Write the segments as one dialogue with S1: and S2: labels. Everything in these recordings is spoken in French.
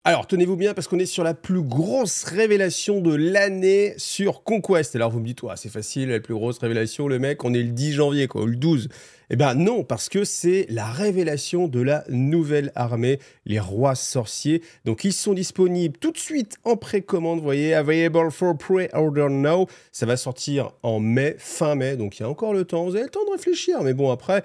S1: Alors, tenez-vous bien parce qu'on est sur la plus grosse révélation de l'année sur Conquest. Alors, vous me dites, ouais, c'est facile, la plus grosse révélation, le mec, on est le 10 janvier, quoi, ou le 12. Eh ben non, parce que c'est la révélation de la nouvelle armée, les rois sorciers. Donc, ils sont disponibles tout de suite en précommande, vous voyez, available for pre-order now. Ça va sortir en mai, fin mai, donc il y a encore le temps, vous avez le temps de réfléchir. Mais bon, après,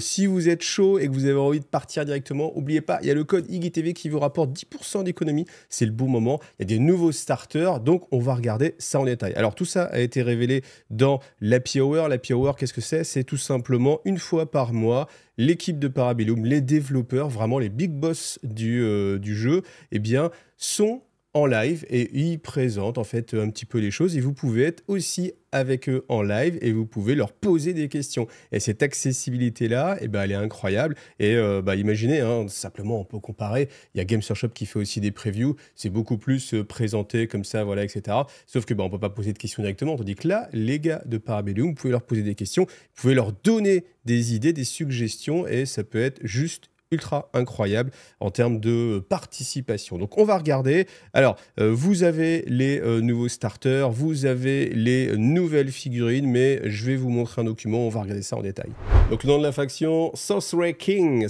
S1: si vous êtes chaud et que vous avez envie de partir directement, n'oubliez pas, il y a le code IGTV qui vous rapporte 10% d'économie. C'est le bon moment. Il y a des nouveaux starters, donc on va regarder ça en détail. Alors, tout ça a été révélé dans l'Happy Hour. L'Happy Hour, qu'est-ce que c'est? C'est tout simplement une fois par mois, l'équipe de Parabellum, les développeurs, vraiment les big boss du jeu, eh bien, sont en live et ils présentent en fait un petit peu les choses et vous pouvez être aussi avec eux en live et vous pouvez leur poser des questions. Et cette accessibilité-là, eh ben, elle est incroyable. Et imaginez, hein, simplement on peut comparer, il y a Games Workshop qui fait aussi des previews, c'est beaucoup plus présenté comme ça, voilà, etc. Sauf que on ne peut pas poser de questions directement, tandis que là, les gars de Parabellum, vous pouvez leur poser des questions, vous pouvez leur donner des idées, des suggestions et ça peut être juste ultra incroyable en termes de participation. Donc on va regarder. Alors vous avez les nouveaux starters, vous avez les nouvelles figurines, mais je vais vous montrer un document, on va regarder ça en détail. Donc le nom de la faction, Sorcerer King,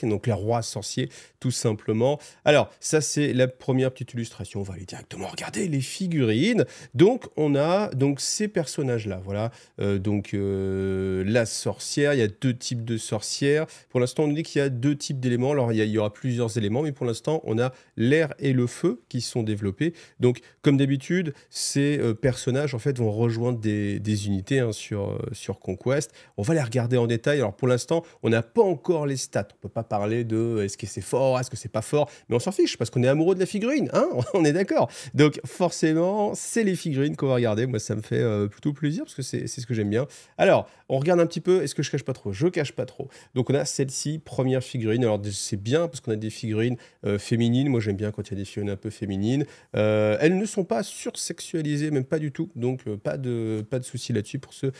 S1: donc les rois sorciers tout simplement. Alors ça c'est la première petite illustration, on va aller directement regarder les figurines. Donc on a donc ces personnages là, voilà, la sorcière, il y a deux types de sorcières. Pour l'instant on nous dit qu'il y a deux types d'éléments. Alors, il y aura plusieurs éléments, mais pour l'instant, on a l'air et le feu qui sont développés. Donc, comme d'habitude, ces personnages, en fait, vont rejoindre des unités hein, sur Conquest. On va les regarder en détail. Alors, pour l'instant, on n'a pas encore les stats. On ne peut pas parler de est-ce que c'est fort, est-ce que c'est pas fort, mais on s'en fiche parce qu'on est amoureux de la figurine, hein. On est d'accord. Donc, forcément, c'est les figurines qu'on va regarder. Moi, ça me fait plutôt plaisir parce que c'est ce que j'aime bien. Alors, on regarde un petit peu. Est-ce que je cache pas trop? Je cache pas trop. Donc, on a celle-ci, première figurine. Alors c'est bien parce qu'on a des figurines féminines. Moi j'aime bien quand il y a des figurines un peu féminines. Elles ne sont pas sursexualisées, même pas du tout. Donc pas de souci là-dessus pour ceux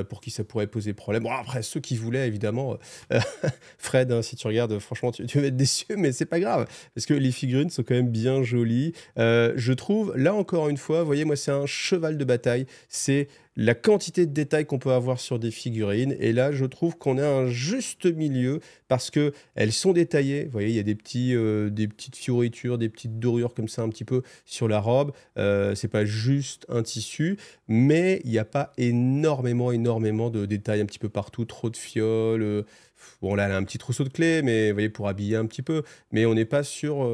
S1: pour qui ça pourrait poser problème. Bon après ceux qui voulaient évidemment, Fred, hein, si tu regardes, franchement tu vas être déçu, mais c'est pas grave parce que les figurines sont quand même bien jolies. Je trouve là encore une fois, vous voyez moi c'est un cheval de bataille. C'est la quantité de détails qu'on peut avoir sur des figurines. Et là, je trouve qu'on a un juste milieu parce qu'elles sont détaillées. Vous voyez, il y a des petites fioritures, des petites dorures comme ça un petit peu sur la robe. C'est pas juste un tissu, mais il n'y a pas énormément de détails un petit peu partout, trop de fioles. Bon, là, elle a un petit trousseau de clés, mais vous voyez, pour habiller un petit peu. Mais on n'est pas sur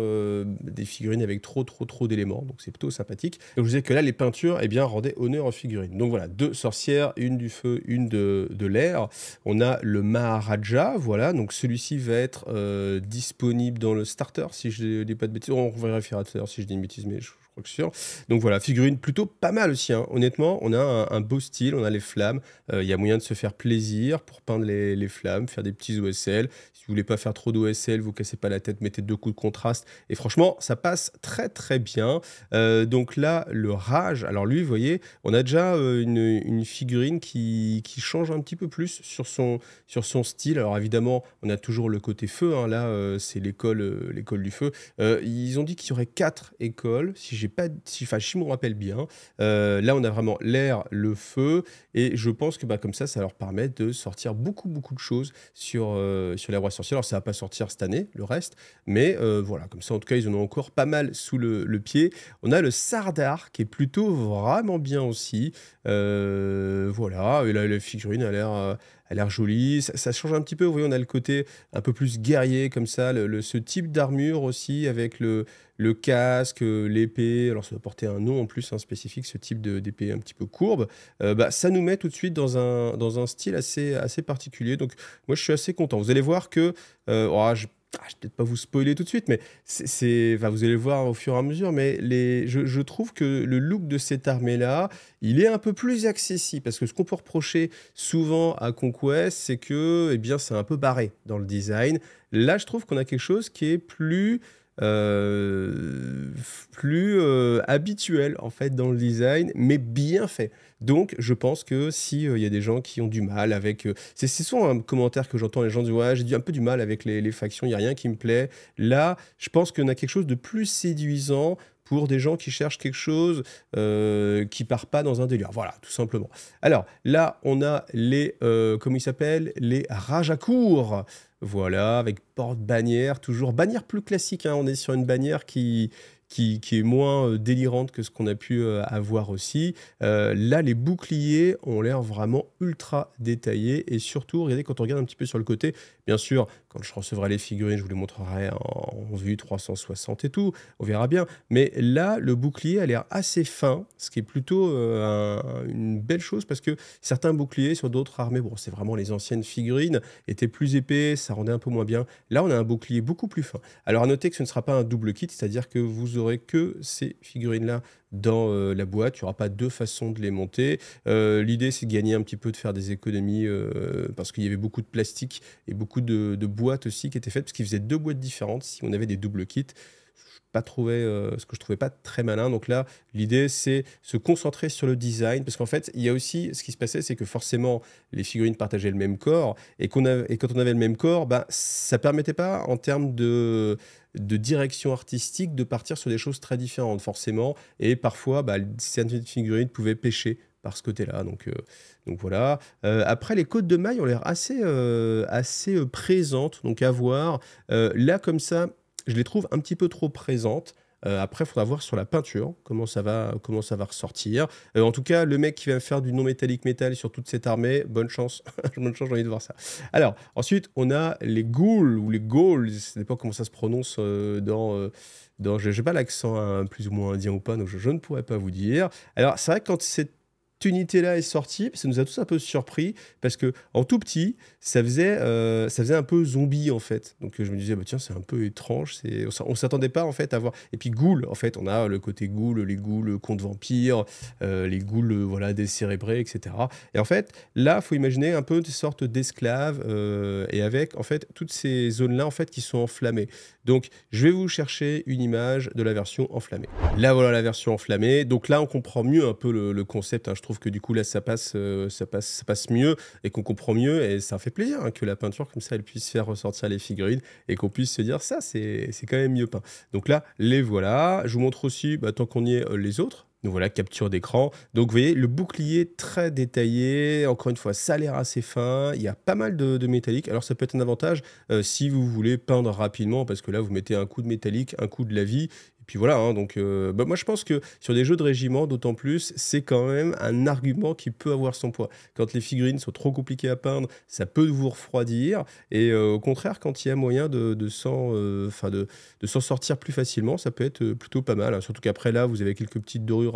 S1: des figurines avec trop d'éléments. Donc, c'est plutôt sympathique. Donc, je vous disais que là, les peintures, eh bien, rendaient honneur aux figurines. Donc, voilà, deux sorcières, une du feu, une de l'air. On a le Maharaja, voilà. Donc, celui-ci va être disponible dans le starter, si je ne dis pas de bêtises. On vérifiera tout à l'heure si je dis une bêtise, mais je crois que c'est sûr. Donc, voilà, figurine plutôt pas mal aussi, hein. Honnêtement, on a un beau style, on a les flammes. Il y a moyen de se faire plaisir pour peindre les flammes, faire des petits OSL. Si vous voulez pas faire trop d'OSL, vous cassez pas la tête, mettez deux coups de contraste. Et franchement, ça passe très bien. Donc là, le Rage, alors lui, vous voyez, on a déjà une figurine qui change un petit peu plus sur son style. Alors évidemment, on a toujours le côté feu, hein. Là, c'est l'école du feu. Ils ont dit qu'il y aurait 4 écoles, si je me rappelle bien. Là, on a vraiment l'air, le feu, et je pense que comme ça leur permet de sortir beaucoup de choses sur les rois sorciers. Alors, ça va pas sortir cette année, le reste, mais voilà, comme ça, en tout cas, ils en ont encore pas mal sous le pied. On a le Sardar, qui est plutôt vraiment bien aussi. Voilà, et là, la figurine a l'air jolie. Ça change un petit peu, vous voyez, on a le côté un peu plus guerrier, comme ça, ce type d'armure aussi, avec le casque, l'épée. Alors, ça doit porter un nom en plus spécifique, ce type d'épée un petit peu courbe. Ça nous met tout de suite dans un style assez particulier. Donc, moi, je suis assez content. Vous allez voir que... je vais peut-être pas vous spoiler tout de suite, mais vous allez le voir au fur et à mesure, mais je trouve que le look de cette armée-là, il est un peu plus accessible, parce que ce qu'on peut reprocher souvent à Conquest, c'est que, c'est un peu barré dans le design. Là, je trouve qu'on a quelque chose qui est plus... plus habituel en fait dans le design, mais bien fait. Donc je pense que si, il y a des gens qui ont du mal avec, c'est souvent un commentaire que j'entends, les gens disent: «Ouais, j'ai un peu du mal avec les factions, il y a rien qui me plaît». Là, je pense qu'on a quelque chose de plus séduisant pour des gens qui cherchent quelque chose, qui part pas dans un délire. Voilà, tout simplement. Alors là, on a les, comment ils s'appellent? Les Rajakour. Voilà, avec porte-bannière, toujours bannière plus classique, hein. On est sur une bannière qui est moins, délirante que ce qu'on a pu, avoir aussi. Là, les boucliers ont l'air vraiment ultra détaillés et surtout, regardez, quand on regarde un petit peu sur le côté, bien sûr, quand je recevrai les figurines, je vous les montrerai en vue 360 et tout, on verra bien. Mais là, le bouclier a l'air assez fin, ce qui est plutôt, une belle chose parce que certains boucliers sur d'autres armées, bon, c'est vraiment les anciennes figurines, étaient plus épais, ça rendait un peu moins bien. Là, on a un bouclier beaucoup plus fin. Alors à noter que ce ne sera pas un double kit, c'est-à-dire que vous aurez que ces figurines-là dans, la boîte. Il y aura pas 2 façons de les monter. L'idée, c'est de gagner un petit peu, de faire des économies, parce qu'il y avait beaucoup de plastique et beaucoup de boîtes aussi qui étaient faites, parce qu'ils faisaient 2 boîtes différentes si on avait des doubles kits. Pas trouvé, ce que je trouvais pas très malin. Donc là, l'idée, c'est se concentrer sur le design, parce qu'en fait, il y a aussi ce qui se passait, c'est que forcément, les figurines partageaient le même corps et quand on avait le même corps, bah, ça permettait pas en termes de direction artistique de partir sur des choses très différentes forcément et parfois, bah, certaines figurines pouvaient pêcher par ce côté-là, donc voilà. Après les côtes de mailles ont l'air assez présentes, donc à voir. Là comme ça, je les trouve un petit peu trop présentes. Après, il faudra voir sur la peinture comment ça va ressortir. En tout cas, le mec qui va me faire du non métallique métal sur toute cette armée, bonne chance. Bonne chance, j'ai envie de voir ça. Alors, ensuite, on a les ghouls ou les ghouls, je ne sais pas comment ça se prononce dans je n'ai pas l'accent hein, plus ou moins indien ou pas, donc je ne pourrais pas vous dire. Alors, c'est vrai que quand cette unité-là est sortie, ça nous a tous un peu surpris parce que en tout petit, ça faisait un peu zombie en fait. Donc je me disais bah tiens c'est un peu étrange, on s'attendait pas en fait à voir. Et puis ghoul en fait, on a le côté ghoul, les ghouls contes vampires, les ghouls voilà décérébrés etc. Et en fait là faut imaginer un peu des sortes d'esclaves et avec en fait toutes ces zones-là en fait qui sont enflammées. Donc je vais vous chercher une image de la version enflammée. Là voilà la version enflammée. Donc là on comprend mieux un peu le concept. Hein. Je trouve que du coup là ça passe mieux et qu'on comprend mieux et ça fait plaisir hein, que la peinture comme ça elle puisse faire ressortir les figurines et qu'on puisse se dire ça c'est quand même mieux peint. Donc là les voilà. Je vous montre aussi bah, tant qu'on y est les autres. Donc voilà, capture d'écran. Donc vous voyez, le bouclier très détaillé. Encore une fois, ça a l'air assez fin. Il y a pas mal de métallique. Alors ça peut être un avantage si vous voulez peindre rapidement, parce que là, vous mettez un coup de métallique, un coup de la vie. Et puis voilà, hein, donc bah, moi je pense que sur des jeux de régiment, d'autant plus, c'est quand même un argument qui peut avoir son poids. Quand les figurines sont trop compliquées à peindre, ça peut vous refroidir. Et au contraire, quand il y a moyen de s'en sortir plus facilement, ça peut être plutôt pas mal. Hein. Surtout qu'après là, vous avez quelques petites dorures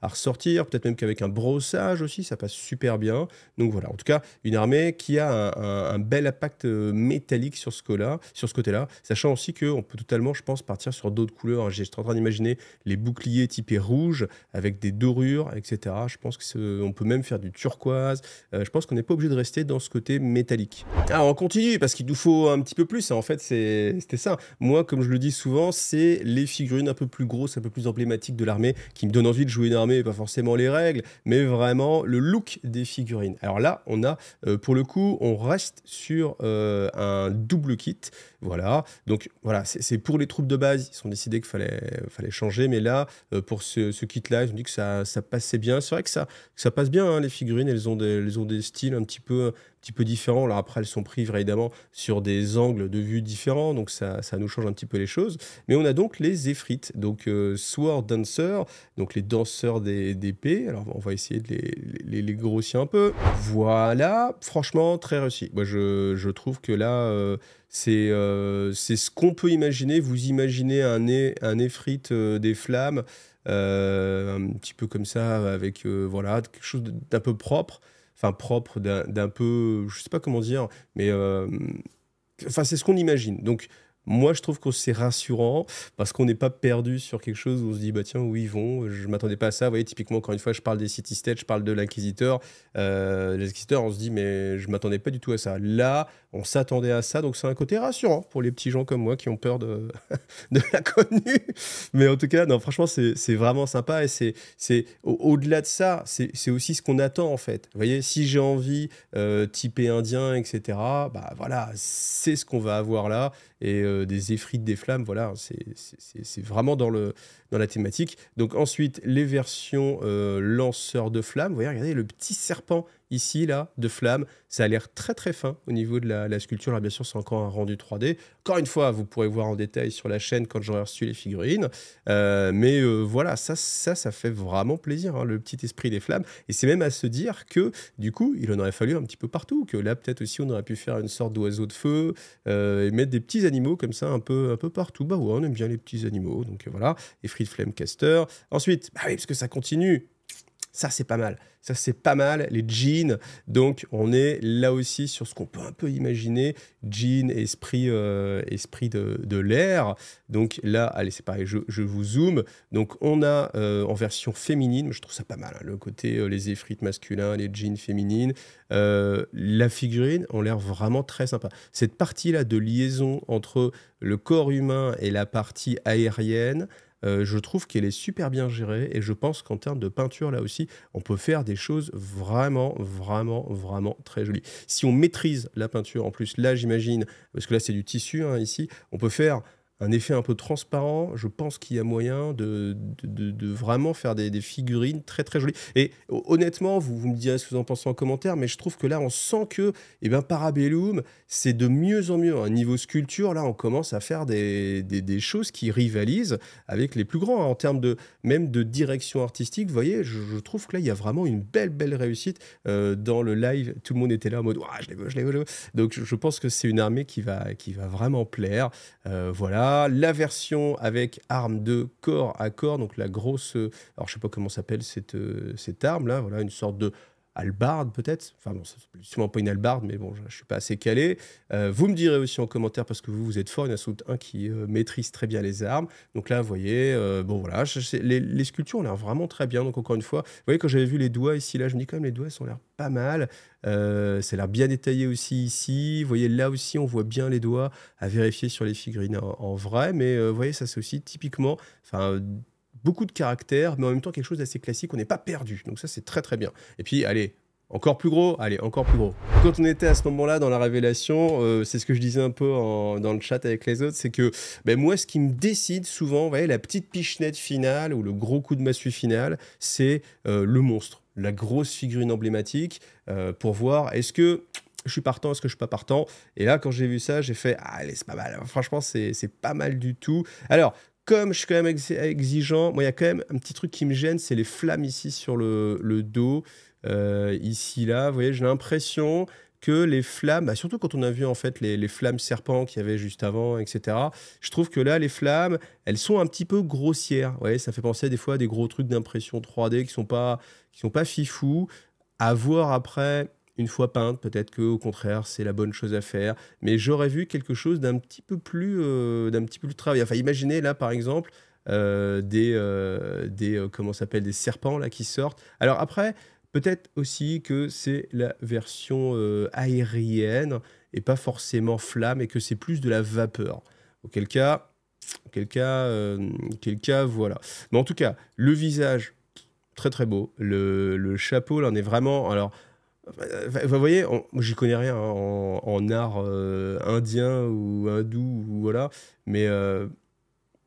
S1: à ressortir, peut-être même qu'avec un brossage aussi, ça passe super bien. Donc voilà, en tout cas, une armée qui a un bel impact métallique sur ce côté-là, sachant aussi qu'on peut totalement, je pense, partir sur d'autres couleurs. J'étais en train d'imaginer les boucliers typés rouge avec des dorures, etc. Je pense qu'on peut même faire du turquoise. Je pense qu'on n'est pas obligé de rester dans ce côté métallique. Ah, on continue parce qu'il nous faut un petit peu plus. En fait, c'était ça. Moi, comme je le dis souvent, c'est les figurines un peu plus grosses, un peu plus emblématiques de l'armée qui me donnent envie de jouer une armée, pas forcément les règles, mais vraiment le look des figurines. Alors là, on a, pour le coup, on reste sur un double kit. Voilà. Donc voilà, c'est pour les troupes de base. Ils ont décidé qu'il fallait changer, mais là, pour ce kit-là, ils ont dit que ça passait bien. C'est vrai que ça passe bien, hein, les figurines. Elles ont des styles un petit peu différents. Alors après, elles sont prises évidemment sur des angles de vue différents, donc ça nous change un petit peu les choses. Mais on a donc les Efrites, donc Sword Dancer, donc les danseurs d'épée. Alors on va essayer de les grossir un peu. Voilà, franchement, très réussi. Moi, je trouve que là, c'est ce qu'on peut imaginer. Vous imaginez un Efrite des flammes, un petit peu comme ça, avec voilà, quelque chose d'un peu propre. Enfin, propre, d'un peu, je sais pas comment dire, mais enfin, c'est ce qu'on imagine. Donc, moi, je trouve que c'est rassurant parce qu'on n'est pas perdu sur quelque chose où on se dit, bah tiens, où ils vont? Je m'attendais pas à ça. Vous voyez, typiquement, encore une fois, je parle des City State, je parle de l'Inquisiteur. L'Inquisiteur, on se dit, mais je m'attendais pas du tout à ça. Là, on s'attendait à ça, donc c'est un côté rassurant pour les petits gens comme moi qui ont peur de, de l'inconnu. Mais en tout cas, non, franchement, c'est vraiment sympa et au-delà de ça, c'est aussi ce qu'on attend en fait. Vous voyez, si j'ai envie, typé indien, etc., bah voilà, c'est ce qu'on va avoir là. Et des effrites, des flammes, voilà, c'est vraiment dans la thématique. Donc ensuite, les versions lanceurs de flammes. Vous voyez, regardez le petit serpent ici, là, de flammes. Ça a l'air très très fin au niveau de la sculpture. Là, bien sûr, c'est encore un rendu 3D. Encore une fois, vous pourrez voir en détail sur la chaîne quand j'aurai reçu les figurines. Mais voilà, ça fait vraiment plaisir, hein, le petit esprit des flammes. Et c'est même à se dire que, du coup, il en aurait fallu un petit peu partout. Que là, peut-être aussi, on aurait pu faire une sorte d'oiseau de feu et mettre des petits animaux comme ça un peu partout. Bah ouais, on aime bien les petits animaux. Donc voilà, et Free Flame Caster. Ensuite, bah oui, parce que ça continue. Ça, c'est pas mal. Ça, c'est pas mal. Les jeans. Donc, on est là aussi sur ce qu'on peut un peu imaginer. Jean, esprit de l'air. Donc là, allez, c'est pareil, je vous zoome. Donc, on a en version féminine, je trouve ça pas mal, hein, le côté les effrites masculins, les jeans féminines. La figurine ont l'air vraiment très sympa. Cette partie-là de liaison entre le corps humain et la partie aérienne, je trouve qu'elle est super bien gérée et je pense qu'en termes de peinture, là aussi, on peut faire des choses vraiment, vraiment, vraiment très jolies. Si on maîtrise la peinture, en plus, là, j'imagine, parce que là, c'est du tissu, hein, ici, on peut faire un effet un peu transparent. Je pense qu'il y a moyen de vraiment faire des figurines très, très jolies. Et honnêtement, vous me direz ce que vous en pensez en commentaire, mais je trouve que là, on sent que eh ben, Parabellum, c'est de mieux en mieux. À un niveau sculpture, là, on commence à faire des choses qui rivalisent avec les plus grands, hein, en termes même de direction artistique. Vous voyez, je trouve que là, il y a vraiment une belle, belle réussite. Dans le live, tout le monde était là en mode ouah, je les veux, je les veux, je les veux. Donc, je pense que c'est une armée qui va vraiment plaire. Voilà, la version avec arme de corps à corps, donc la grosse, alors je sais pas comment s'appelle cette arme là, voilà, une sorte de hallebarde peut-être, enfin bon, c'est sûrement pas une hallebarde, mais bon, je suis pas assez calé. Vous me direz aussi en commentaire, parce que vous êtes fort, il y en a sans doute un qui maîtrise très bien les armes. Donc là, vous voyez, bon voilà, les sculptures ont l'air vraiment très bien. Donc encore une fois, vous voyez, quand j'avais vu les doigts ici, là, je me dis quand même, les doigts, ils ont l'air pas mal. Ça a l'air bien détaillé aussi ici. Vous voyez, là aussi, on voit bien les doigts, à vérifier sur les figurines en vrai. Mais vous voyez, ça c'est aussi typiquement, enfin, beaucoup de caractère, mais en même temps quelque chose d'assez classique. On n'est pas perdu. Donc ça, c'est très très bien. Et puis, allez, encore plus gros, allez, encore plus gros. Quand on était à ce moment-là dans la révélation, c'est ce que je disais un peu dans le chat avec les autres, c'est que ben, moi, ce qui me décide souvent, vous voyez, la petite pichenette finale ou le gros coup de massue final, c'est le monstre, la grosse figurine emblématique, pour voir est-ce que je suis partant, est-ce que je suis pas partant. Et là, quand j'ai vu ça, j'ai fait ah, allez, c'est pas mal. Franchement, c'est pas mal du tout. Alors, comme je suis quand même exigeant, moi, il y a quand même un petit truc qui me gêne, c'est les flammes ici sur le dos. Ici, là, vous voyez, j'ai l'impression que les flammes, bah, surtout quand on a vu en fait les flammes serpents qu'il y avait juste avant, etc. Je trouve que là, les flammes, elles sont un petit peu grossières. Vous voyez, ça fait penser des fois à des gros trucs d'impression 3D qui sont pas fifous. À voir après, une fois peinte, peut-être que au contraire, c'est la bonne chose à faire. Mais j'aurais vu quelque chose d'un petit peu plus travaillé. Enfin, imaginez là, par exemple, comment ça s'appelle, des serpents là qui sortent. Alors après, peut-être aussi que c'est la version aérienne et pas forcément flamme et que c'est plus de la vapeur. Auquel cas, voilà. Mais en tout cas, le visage, très très beau. Le chapeau, là, on est vraiment. Alors, vous voyez, j'y connais rien, hein, en art indien ou hindou, ou voilà. Mais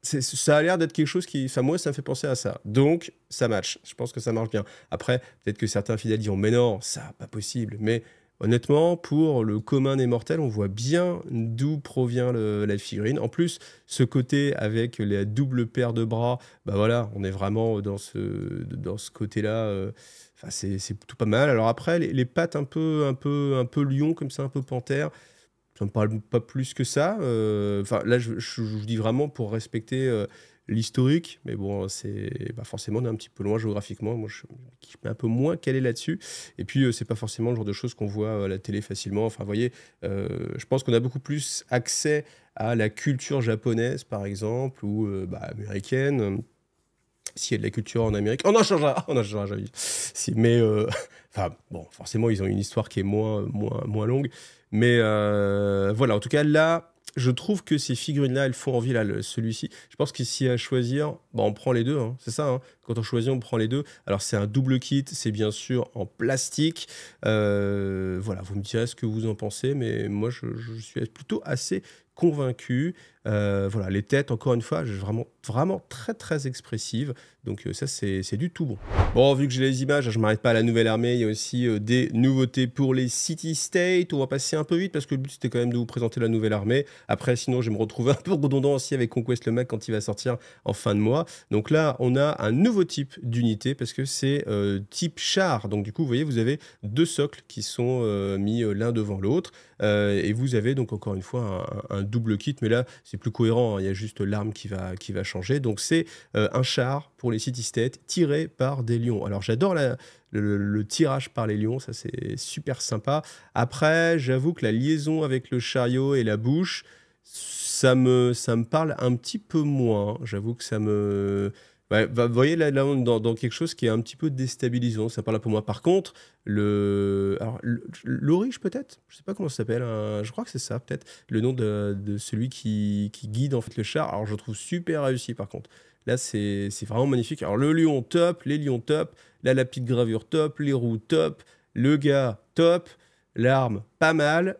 S1: ça a l'air d'être quelque chose qui, enfin moi, ça me fait penser à ça. Donc, ça match. Je pense que ça marche bien. Après, peut-être que certains fidèles diront, mais non, ça, pas possible. Mais honnêtement, pour le commun des mortels, on voit bien d'où provient la figurine. En plus, ce côté avec les doubles paires de bras, bah voilà, on est vraiment dans ce côté-là. Enfin, c'est plutôt pas mal. Alors après, les pattes un peu lion, comme ça, un peu panthère. Ça me parle pas plus que ça. Enfin, là, je dis vraiment pour respecter l'historique, mais bon, c'est bah, forcément on est un petit peu loin géographiquement. Moi, je suis un peu moins calé là-dessus. Et puis, c'est pas forcément le genre de choses qu'on voit à la télé facilement. Enfin, vous voyez, je pense qu'on a beaucoup plus accès à la culture japonaise, par exemple, ou américaine. S'il y a de la culture en Amérique, on en changera jamais. Si, mais, enfin, bon, forcément, ils ont une histoire qui est moins longue. Mais voilà, en tout cas, là, je trouve que ces figurines-là, elles font envie. Là, celui-ci, je pense qu'ici à choisir, bah, on prend les deux, hein, c'est ça. Hein. Quand on choisit, on prend les deux. Alors, c'est un double kit, c'est bien sûr en plastique. Voilà, vous me direz ce que vous en pensez, mais moi, je suis plutôt assez convaincu. Voilà, les têtes, encore une fois, vraiment très très expressives. Donc ça, c'est du tout bon. Bon, vu que j'ai les images, je ne m'arrête pas à la nouvelle armée. Il y a aussi des nouveautés pour les city-states. On va passer un peu vite parce que le but, c'était quand même de vous présenter la nouvelle armée. Après, sinon, je vais me retrouver un peu redondant aussi avec Conquest le Mec quand il va sortir en fin de mois. Donc là, on a un nouveau type d'unité parce que c'est type char. Donc du coup, vous voyez, vous avez deux socles qui sont mis l'un devant l'autre. Et vous avez donc encore une fois un double kit, mais là c'est plus cohérent, hein. Il y a juste l'arme qui va changer. Donc c'est un char pour les city-states tiré par des lions. Alors j'adore le tirage par les lions, ça c'est super sympa. Après, j'avoue que la liaison avec le chariot et la bouche, ça me parle un petit peu moins. J'avoue que ça me... Ouais, vous voyez, là on est dans quelque chose qui est un petit peu déstabilisant, ça parle pour moi. Par contre, l'Aurige peut-être, je sais pas comment ça s'appelle, je crois que c'est ça peut-être, le nom de celui qui guide en fait le char. Alors je le trouve super réussi par contre. Là c'est vraiment magnifique. Alors le lion top, les lions top, la petite gravure top, les roues top, le gars top, l'arme pas mal.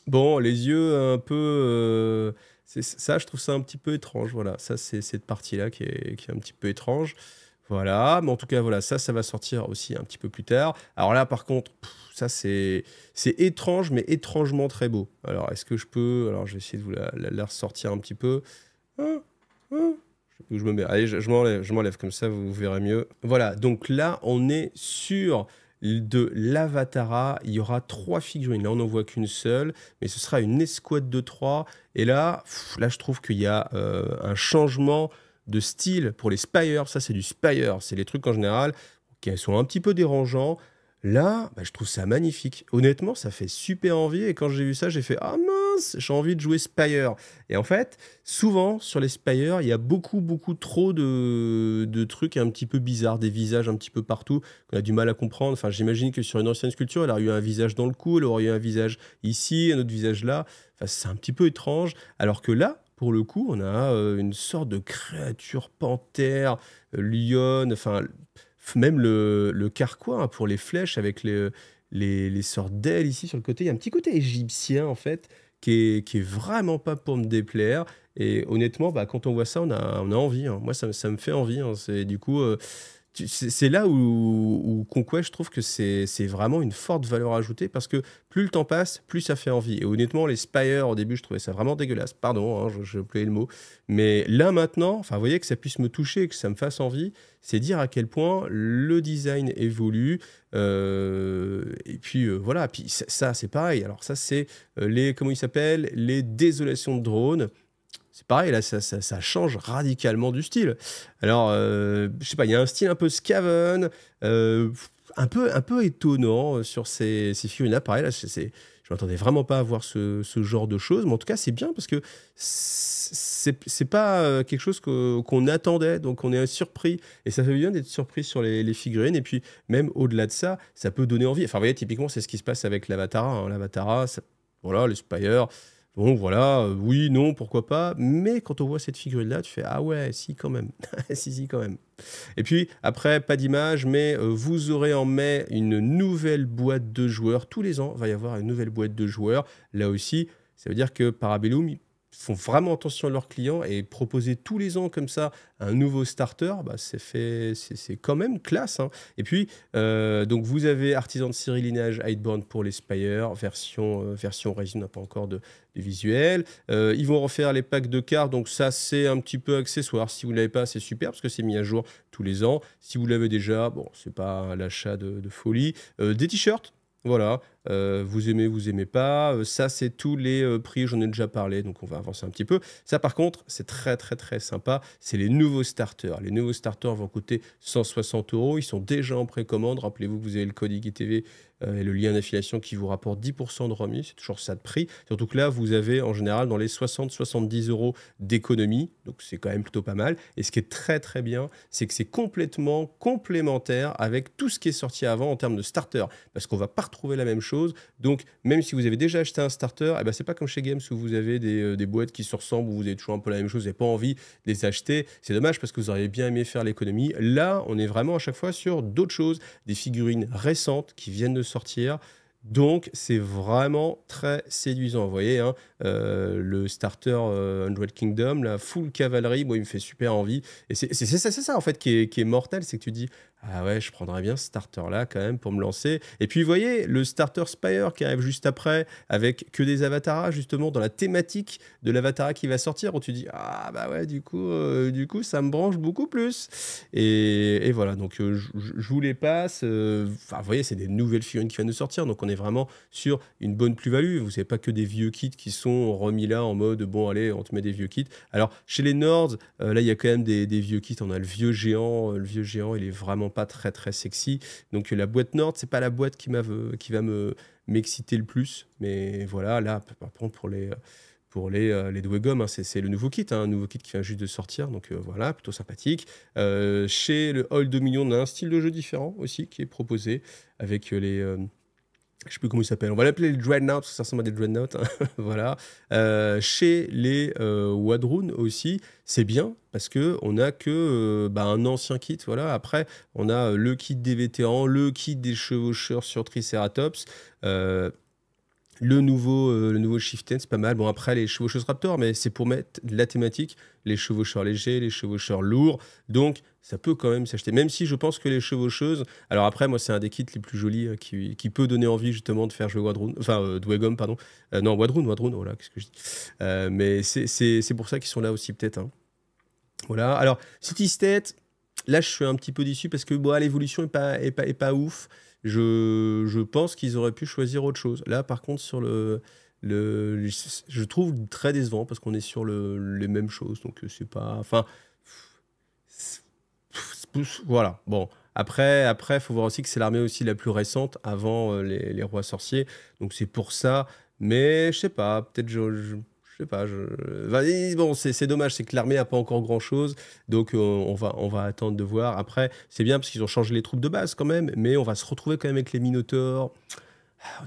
S1: Bon, les yeux un peu... ça, je trouve ça un petit peu étrange. Voilà, ça, c'est cette partie-là qui est un petit peu étrange. Voilà, mais en tout cas, voilà, ça va sortir aussi un petit peu plus tard. Alors là, par contre, ça, c'est étrange, mais étrangement très beau. Alors, est-ce que je peux... Alors, je vais essayer de vous la ressortir un petit peu. Hein, hein, je sais plus où je me mets. Allez, je m'enlève, comme ça, vous verrez mieux. Voilà, donc là, on est sur de l'Avatara. Il y aura 3 figurines. Là, on n'en voit qu'une seule, mais ce sera une escouade de 3. Et là, là je trouve qu'il y a un changement de style pour les Spire. Ça, c'est du Spire. C'est les trucs en général qui sont un petit peu dérangeants. Là, bah, je trouve ça magnifique. Honnêtement, ça fait super envie. Et quand j'ai vu ça, j'ai fait « Ah mince, j'ai envie de jouer Spire ». Et en fait, souvent, sur les Spire, il y a beaucoup trop de trucs un petit peu bizarres, des visages un petit peu partout, qu'on a du mal à comprendre. Enfin, j'imagine que sur une ancienne sculpture, elle aurait eu un visage dans le cou, elle aurait eu un visage ici, un autre visage là. Enfin, c'est un petit peu étrange. Alors que là, pour le coup, on a une sorte de créature panthère, lionne, enfin... Même le carquois, hein, pour les flèches avec les sortes d'ailes ici sur le côté. Il y a un petit côté égyptien en fait qui est vraiment pas pour me déplaire. Et honnêtement, bah, quand on voit ça, on a envie, hein. Moi, ça me fait envie, hein. C'est du coup, c'est là où Conquest, je trouve que c'est vraiment une forte valeur ajoutée parce que plus le temps passe, plus ça fait envie. Et honnêtement, les Spire, au début, je trouvais ça vraiment dégueulasse. Pardon, hein, je employé le mot. Mais là, maintenant, enfin, vous voyez que ça puisse me toucher, que ça me fasse envie, c'est dire à quel point le design évolue. Et puis, voilà. Puis ça, c'est pareil. Alors, ça, c'est comment ils s'appellent? Les désolations de drones. C'est pareil, là, ça change radicalement du style. Alors, je sais pas, il y a un style un peu Skaven, un peu étonnant sur ces figurines-là. Pareil, là, je m'attendais vraiment pas à voir ce genre de choses, mais en tout cas, c'est bien parce que c'est pas quelque chose qu'on attendait, donc on est surpris. Et ça fait bien d'être surpris sur les figurines. Et puis, même au-delà de ça, ça peut donner envie. Enfin, vous voyez, typiquement, c'est ce qui se passe avec l'Avatara, hein. L'Avatara, voilà, les Spire. Bon, voilà, oui, non, pourquoi pas. Mais quand on voit cette figurine-là, tu fais ah ouais, si, quand même. Si, quand même. Et puis, après, pas d'image, mais vous aurez en mai une nouvelle boîte de joueurs. Tous les ans, il va y avoir une nouvelle boîte de joueurs. Là aussi, ça veut dire que Parabellum, ils font vraiment attention à leurs clients et proposer tous les ans comme ça un nouveau starter, bah, c'est quand même classe, hein. Et puis, donc vous avez Artisan de série Lineage Iceborne pour les Spire, version Raisin, n'a pas encore de visuel. Ils vont refaire les packs de cartes, donc ça c'est un petit peu accessoire. Si vous ne l'avez pas, c'est super parce que c'est mis à jour tous les ans. Si vous l'avez déjà, bon, c'est pas l'achat de folie. Des t-shirts. Voilà, vous aimez pas. Ça, c'est tous les prix, j'en ai déjà parlé, donc on va avancer un petit peu. Ça, par contre, c'est très sympa. C'est les nouveaux starters. Les nouveaux starters vont coûter 160 €. Ils sont déjà en précommande. Rappelez-vous que vous avez le code IGTV et le lien d'affiliation qui vous rapporte 10% de remis, c'est toujours ça de prix. Surtout que là, vous avez en général dans les 60-70 euros d'économie, donc c'est quand même plutôt pas mal. Et ce qui est très très bien, c'est que c'est complètement complémentaire avec tout ce qui est sorti avant en termes de starter, parce qu'on va pas retrouver la même chose. Donc même si vous avez déjà acheté un starter, eh ben, c'est pas comme chez Games où vous avez des boîtes qui se ressemblent, où vous avez toujours un peu la même chose, vous n'avez pas envie de les acheter. C'est dommage parce que vous auriez bien aimé faire l'économie. Là, on est vraiment à chaque fois sur d'autres choses, des figurines récentes qui viennent de sortir. Donc, c'est vraiment très séduisant. Vous voyez, hein, le starter Undead Kingdom, la full cavalerie, moi, il me fait super envie. Et c'est ça, en fait, qui est mortel, c'est que tu dis, ah ouais, je prendrais bien ce starter-là, quand même, pour me lancer. Et puis, vous voyez, le starter Spire qui arrive juste après, avec que des avatars, justement, dans la thématique de l'avatar qui va sortir, où tu dis, ah bah ouais, du coup, ça me branche beaucoup plus. Et voilà, donc je vous les passe. Enfin, vous voyez, c'est des nouvelles figurines qui viennent de sortir, donc on est vraiment sur une bonne plus-value. Vous n'avez pas que des vieux kits qui sont remis là en mode, bon, allez, on te met des vieux kits. Alors, chez les Nords, là, il y a quand même des vieux kits. On a le vieux géant. Le vieux géant, il est vraiment pas très, très sexy. Donc, la boîte Nord, c'est pas la boîte qui va m'exciter le plus. Mais voilà, là, par contre, pour les Dwegom, hein, c'est le nouveau kit, hein, un nouveau kit qui vient juste de sortir, donc voilà, plutôt sympathique. Chez le Hall Dominion, on a un style de jeu différent aussi qui est proposé avec je sais plus comment il s'appelle, on va l'appeler le Dreadnought, parce que ça ressemble à des Dreadnoughts, hein. Voilà. Chez les Wadrun aussi, c'est bien, parce qu'on n'a que un ancien kit, voilà. Après, on a le kit des vétérans, le kit des chevaucheurs sur Triceratops, le nouveau Chieftain, c'est pas mal. Bon, après, les chevaucheuses Raptor, mais c'est pour mettre de la thématique, les chevaucheurs légers, les chevaucheurs lourds. Donc, ça peut quand même s'acheter. Même si je pense que les chevaucheuses... Alors après, moi, c'est un des kits les plus jolis qui peut donner envie, justement, de faire jouer Wadrun. Enfin, Dwegom, pardon. Non, Wadrun, voilà, qu'est-ce que je dis. Mais c'est pour ça qu'ils sont là aussi, peut-être. Hein. Voilà. Alors, City State, là, je suis un petit peu déçu parce que l'évolution est pas ouf. Je pense qu'ils auraient pu choisir autre chose. Là, par contre, sur je trouve très décevant parce qu'on est sur les mêmes choses. Donc, c'est pas... Enfin, voilà. Bon. Après, il faut voir aussi que c'est l'armée aussi la plus récente avant les rois sorciers. Donc, c'est pour ça. Mais, je sais pas. Peut-être je sais pas. Bon, c'est dommage. C'est que l'armée n'a pas encore grand-chose. Donc, on va attendre de voir. Après, c'est bien parce qu'ils ont changé les troupes de base quand même. Mais on va se retrouver quand même avec les Minotaurs.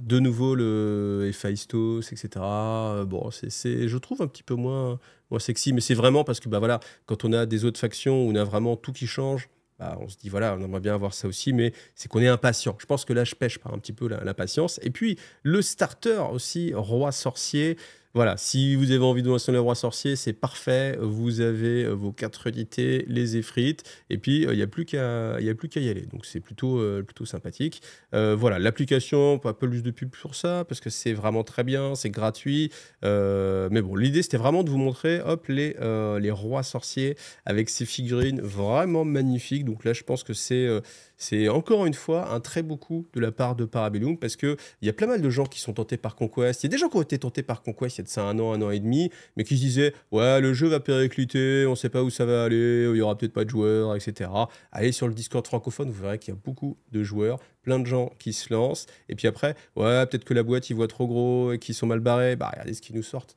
S1: De nouveau, le Héphaïstos, etc. Bon, je trouve un petit peu moins sexy. Mais c'est vraiment parce que, voilà, quand on a des autres factions où on a vraiment tout qui change, on se dit, voilà, on aimerait bien avoir ça aussi, mais c'est qu'on est impatient. Je pense que là, je pêche par un petit peu l'impatience. Et puis, le starter aussi, roi sorcier. Voilà, si vous avez envie de lancer le roi sorcier, c'est parfait. Vous avez vos 4 unités, les effrites, et puis il n'y a plus qu'à y aller. Donc c'est plutôt sympathique. Voilà, l'application, pas plus de pub pour ça, parce que c'est vraiment très bien, c'est gratuit. Mais bon, l'idée c'était vraiment de vous montrer, hop, les rois sorciers avec ces figurines vraiment magnifiques. Donc là, je pense que c'est encore une fois un très beau coup de la part de Parabellum parce qu'il y a plein mal de gens qui sont tentés par Conquest. Il y a des gens qui ont été tentés par Conquest il y a de ça un an et demi, mais qui se disaient « Ouais, le jeu va péricliter, on ne sait pas où ça va aller, il n'y aura peut-être pas de joueurs, etc. » Allez sur le Discord francophone, vous verrez qu'il y a beaucoup de joueurs, plein de gens qui se lancent. Et puis après, ouais, peut-être que la boîte, ils voient trop gros et qu'ils sont mal barrés. Regardez ce qu'ils nous sortent.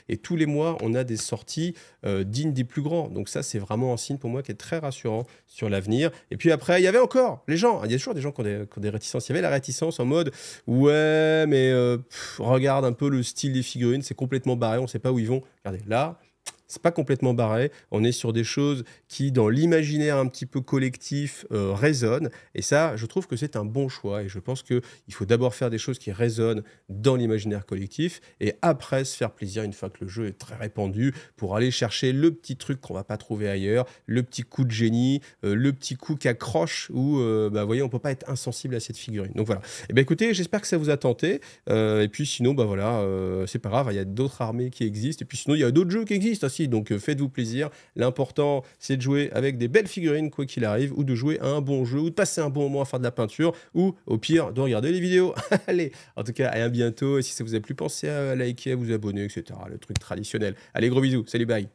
S1: Et tous les mois, on a des sorties dignes des plus grands. Donc ça, c'est vraiment un signe pour moi qui est très rassurant sur l'avenir. Et puis après, il y avait encore les gens. Il y a toujours des gens qui ont des réticences. Il y avait la réticence en mode ouais, mais regarde un peu le style des figurines, c'est complètement barré, on ne sait pas où ils vont. Regardez, là, c'est pas complètement barré. On est sur des choses qui, dans l'imaginaire un petit peu collectif, résonnent. Et ça, je trouve que c'est un bon choix. Et je pense qu'il faut d'abord faire des choses qui résonnent dans l'imaginaire collectif et après se faire plaisir une fois que le jeu est très répandu pour aller chercher le petit truc qu'on va pas trouver ailleurs, le petit coup de génie, le petit coup qui accroche où, voyez, on peut pas être insensible à cette figurine. Donc voilà. Et écoutez, j'espère que ça vous a tenté. Et puis sinon, c'est pas grave, il y a d'autres armées qui existent. Et puis sinon, il y a d'autres jeux qui existent aussi. Donc faites-vous plaisir. L'important, c'est de jouer avec des belles figurines, quoi qu'il arrive, ou de jouer à un bon jeu, ou de passer un bon moment à faire de la peinture, ou au pire, de regarder les vidéos. Allez, en tout cas, à bientôt. Et si ça vous a plu, pensez à liker, à vous abonner, etc. Le truc traditionnel. Allez, gros bisous. Salut, bye.